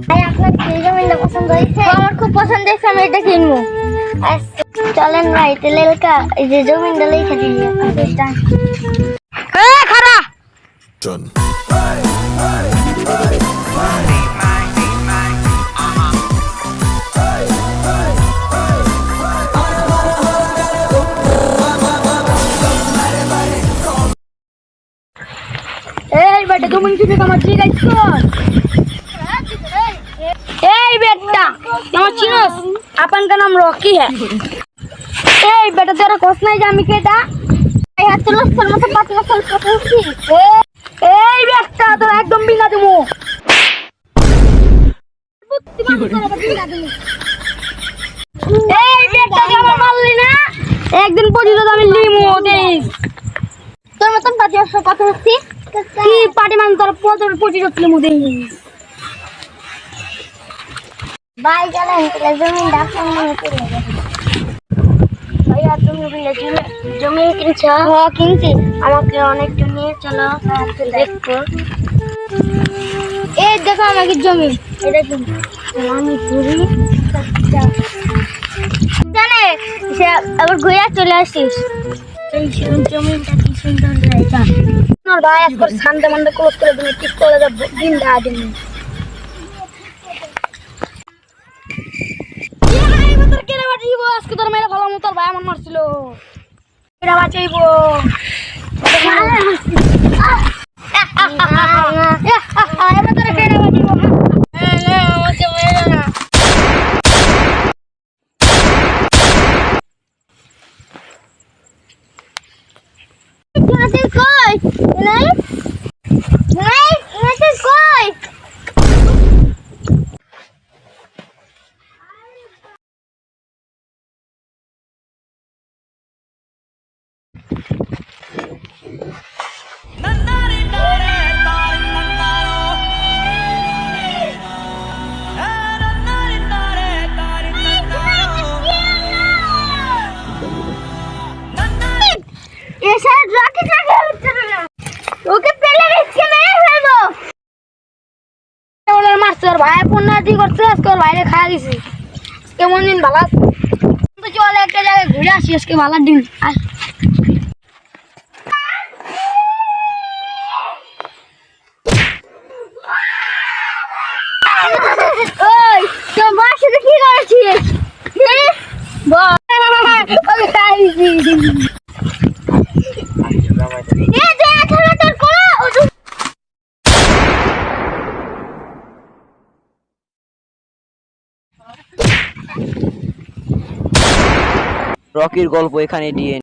ভাই আপনার এই জমিটা পছন্দ হয়েছে? আমার খুব পছন্দ হয়েছে, আমি এটা কিনবো। আচ্ছা চলেন ভাই তাহলে এই যে জমিটা লিখে দিই। খারা Done. এই বেটা তুমি কিছু আমার ঠিক আছে এই বেটা আমার চিনোস अपन का नाम रॉकी है এই বেটা तेरा কোস নাই যে আমি কেটা এই হাত তুলো তোর মতো পাতলা স্বল্প করছি। এই বেটা তোর একদম বিনা দেবো এই বেটা আমার মারলি না একদিন পর্যন্ত আমি লিমো দেই তোর মতন পাতি আসো কত হচ্ছি কি পার্টি মান তোর পর্যন্ত লিমো দেই ভাই চলেন তাহলে জমিটা আপনার নামে করে দেবো। ভাইয়া তুমি বলে জমি কিনছো হ্যাঁ কিনছি। আমাকে অনেকটা নিয়ে চলো দেখবো এই দেখো আমাকে জমি, এটা কি আমি ঘুরি জানে সে আবার ঘুরে চলে আসিস। এই জমিটা কি সুন্দর জায়গা আমার ভাই আজকে সানডে মানডে ক্লোজ করে দিন ঠিক করে দেব দিন দা দিন কেড়ে বাঁচিব আজকে তোর মেয়েরা ভালো মতো ভাই আমার মারছিল কেড়ে বাঁচাইব এবার তোরা কেড়ে বাঁচিব কই নাই নাই এটা কই এসে রকি টাকে হচ্ছে না, ওকে পেলে রিস্কে মেরে ফেলবো। ওনার মারছে ওর ভাই পুণ্যাদি করছে আজকে ওর বাইরে খাওয়া দিছি কেমন দিন ভালো আছে তো চল একটা জায়গায় ঘুরে আসি আজকে ভালো দিন আস ওই তোর মার সাথে কি করেছিস? ওকে খাওয়া দিছি এ যে এখন তোর কোলা রকির গল্প এখানে দিয়ে